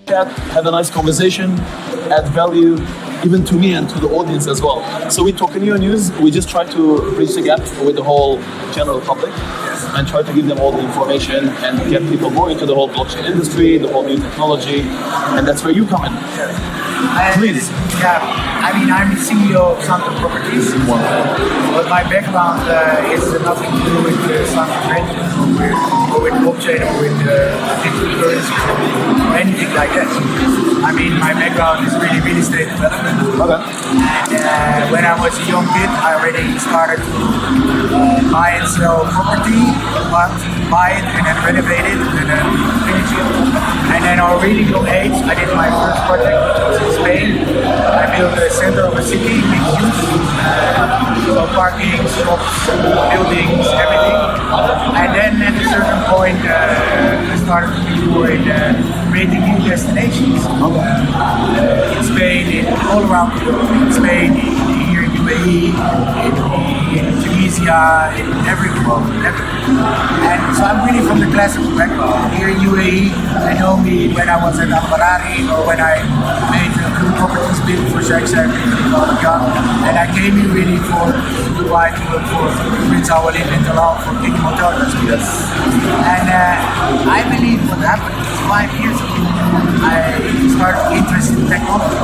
Chat, have a nice conversation, add value, even to me and to the audience as well. So with Tokeneo News, we just try to bridge the gap with the whole general public and try to give them all the information and get people more into the whole blockchain industry, the whole new technology, and that's where you come in. Please. Yeah, I mean, I'm the CEO of Samson Properties, but my background is nothing to do with Samson Trading or with blockchain or with cryptocurrency or anything like that. I mean, my background is really real estate development. Okay. And when I was a young kid, I already started to buy and sell property, buy it and then renovate it and then finish it. And then at a really young age, I did my first project, which was in Spain. I built the center of a city, mixed use, so parking, shops, buildings, everything. And then at a certain point, I started to be more in creating new destinations. In Spain, all around the world. In Spain, here in UAE, in Tunisia, in everywhere. And so I'm really from the classical background. Here in UAE, they know me when I was at Al-Barari or when I made a blue properties bid for Sheikh Zayed and I came in really for Dubai to work for Prince Awalin and Talal for King Hotel Industry. Yes. And I believe what happened is 5 years ago, I started interested in technology.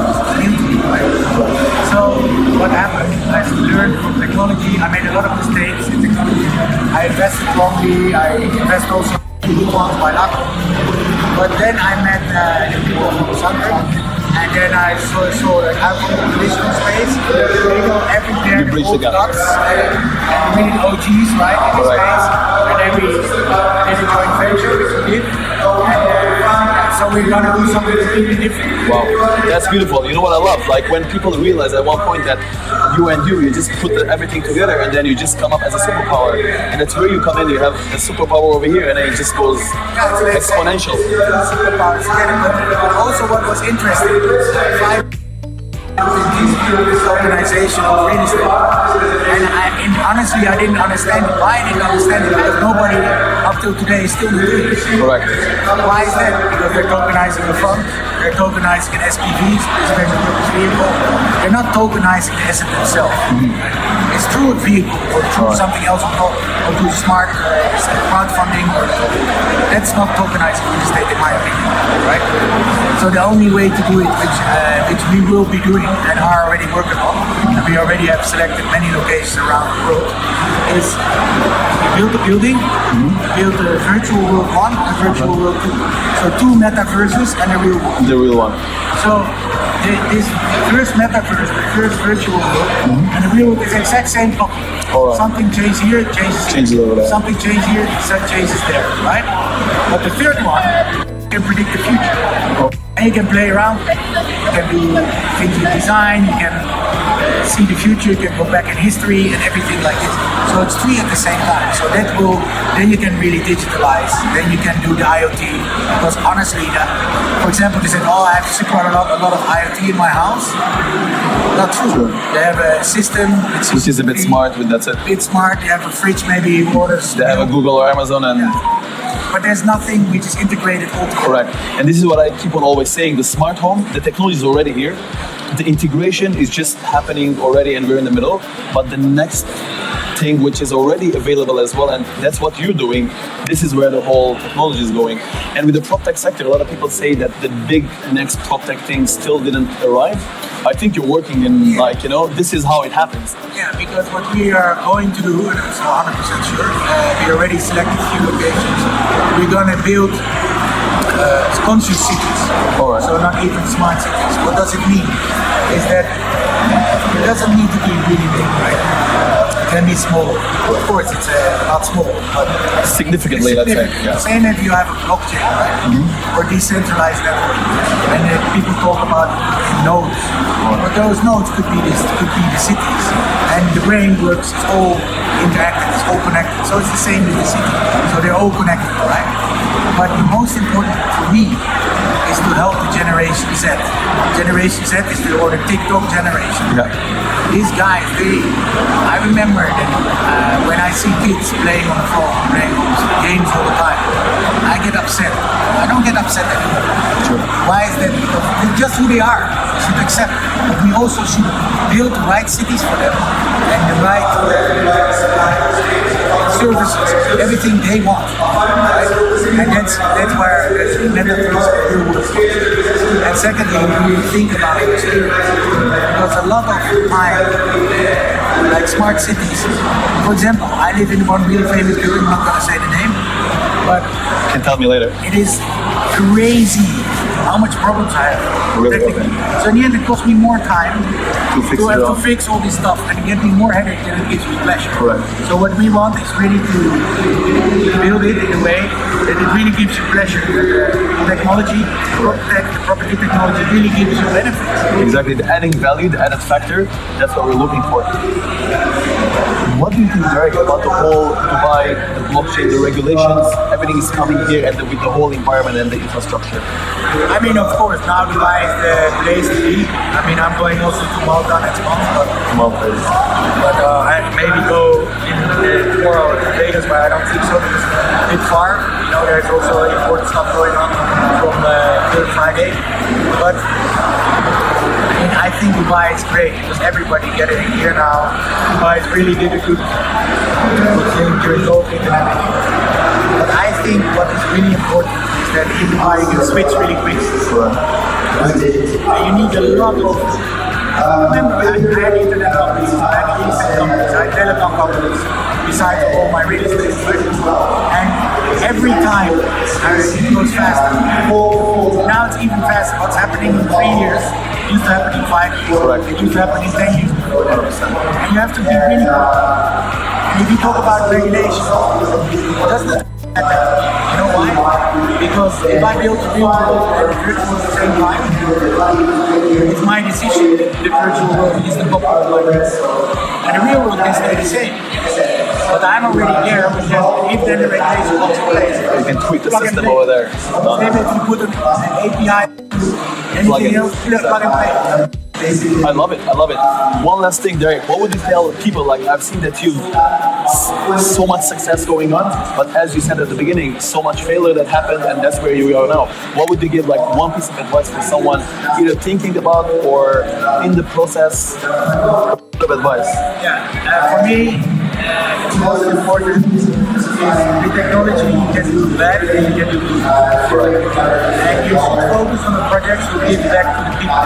So what happened? I learned from technology. I made a lot of mistakes in technology. I invested wrongly. I invest also in good ones by luck. But then I met the people from Sunday. And then I saw that I'm from the traditional space. They know everything, the old dots, and really OGs, right, in this space. And then we did a joint venture, which we did. And so we're gonna do something completely different. Wow, that's beautiful. You know what I love? Like when people realize at one point that you just put everything together and then you just come up as a superpower. And that's where you come in, you have a superpower over here and then it just goes exponential. Superpowers again, but also what was interesting, this organization of real estate. And honestly, I didn't understand it. Why I didn't understand it? Because nobody up till today is still doing it. Correct. Why is that? Because they're tokenizing the fund, they're tokenizing SPVs, special purpose vehicle. They're not tokenizing the asset themselves. It's through a vehicle or through something else or through smart crowdfunding. That's not tokenizing real estate in my opinion, right? So the only way to do it, which we will be doing and are already working on, and we already have selected many locations around the world, is we build a building, build a virtual world 1 and virtual world 2. So 2 metaverses and a real one. The real one. So this first metaverse, the first virtual world, and the real world is the exact same topic. Right. Something changes here, it changes over there. Something changes here, it changes there, right? But the third one can predict the future. And you can play around with it. You can do things with design, you can see the future, you can go back in history and everything like this. So it's 3 at the same time. So that will, then you can really digitalize, then you can do the IoT. Because honestly, for example, they said, oh, I have a lot of IoT in my house. Not true. They have a system which is a bit smart with that set. A bit smart, they have a fridge maybe, waters. They have a Google or Amazon and... But there's nothing which is integrated all together. Correct. And this is what I keep on always saying, the smart home, the technology is already here. The integration is just happening already and we're in the middle. But the next thing which is already available as well, and that's what you're doing, this is where the whole technology is going. And with the PropTech sector, a lot of people say that the big next PropTech thing still didn't arrive. I think you're working in, like, you know, this is how it happens. Yeah, because what we are going to do, and I'm not 100% sure, we already selected a few locations. We're going to build conscious cities. All right. So not even smart cities. What does it mean? Is that it doesn't need to be really big, right? It can be small. Of course, it's not small, but significantly, let's say. Yeah. Same if you have a blockchain, right? Or decentralized network, and people talk about nodes. But those nodes could be the cities, and the brain works. It's all interacted. It's all connected. So it's the same with the city. So they're all connected, right? But the most important for me is to help the Generation Z. Generation Z is the TikTok generation. Yeah. These guys, I remember that when I see kids playing on the phone, playing games all upset anymore. Why is that? Because they're just who they are. We should accept it. But we also should build the right cities for them and the right services, everything they want. Right? And that's where the metaverse will work. And secondly, we think about experience. Because a lot of time, like smart cities, for example, I live in one really famous building, I'm not going to say the name, but You can tell me later. it is crazy how much problems I have. Really? Technically. So in the end, it costs me more time To fix to it have to all. fix all this stuff, and it gives me more headache than it gives me pleasure. Correct. So what we want is really to build it in a way that it really gives you pleasure. The technology, the property technology really gives you benefits. Exactly, the adding value, the added factor, that's what we're looking for. What do you think, Derek, about the whole Dubai, the blockchain, the regulations, everything is coming here and with the whole environment and the infrastructure? I mean, of course, now Dubai is the place to be. I mean, I'm going also to Malta next month, but I maybe go in tomorrow to Vegas, but I don't think so because it's a bit far. You know, there's also important stuff going on from Good Friday. But I mean, I think Dubai is great because everybody getting here now. Dubai is really did a good thing during COVID and everything. But I think what is really important is that in Dubai you can switch really quick. You need a lot of. Remember, I had internet companies, I had internet companies, I had telecom companies, besides all my real estate. And every time it goes faster. Now it's even faster. What's happening in 3 years used to happen in 5 years. Correct. It used to happen in 10 years before that. And you have to be really good. And if you talk about regulation, it doesn't matter. You know why? Because if I build a real world and a virtual at the same time, it's my decision that the virtual world is the copy of my real world. And the real world can stay the same. But I'm already there because if then the regulation comes in place, You can tweak the plug and system play. over there. Maybe if you put an API, anything else, plug and play. I love it. I love it. One last thing, Derek. What would you tell people? Like, I've seen that you've so much success going on, but as you said at the beginning, so much failure that happened, and that's where you are now. What would you give, like, one piece of advice for someone either thinking about or in the process of advice? Yeah, for me, it's most important is the technology you can do bad and you can do good. And you should focus on the projects to give back to the people.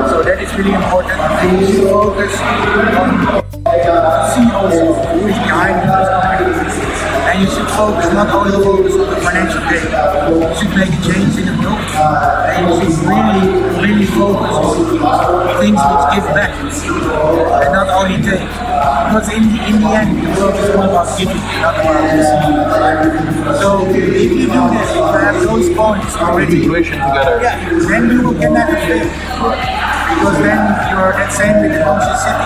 So that is really important. And you should focus on see also who is behind those companies. And you should focus not only focus on the financial gain. You should make a change in the world. And you should really focus on things which give back and not only take. Because in the end, the world is all about giving, not about receiving. So if you do this, if you have those points already, Integration together. yeah, then you can never fail. Because then you're that same with the conscious city.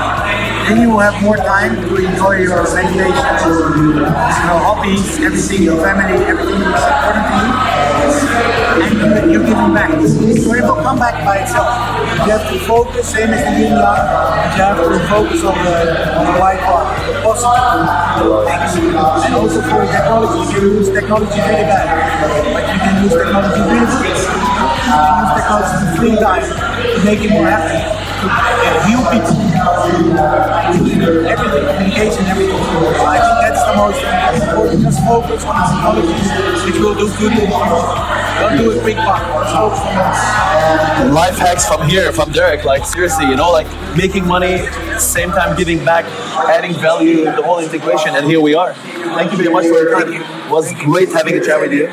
Then you will have more time to enjoy your meditation, your hobbies, everything, your family, everything is important to you. And you're giving back. So it will come back by itself. You have to focus, same as the yin yang, but you have to focus on the right part, the positive things. And also for technology, you can use technology really bad, but you can use technology really good. You can use technology to free time, to make you more happy, to heal people. Everything, communication, everything. So I think that's the most important. Just focus on the technologies which will do good in the future. Don't do a quick buck. Just focus on that. Life hacks from here, from Derek. Like, seriously, you know, like making money, same time giving back, adding value, the whole integration, and here we are. Thank you very much for your time. It was great having a chat with you.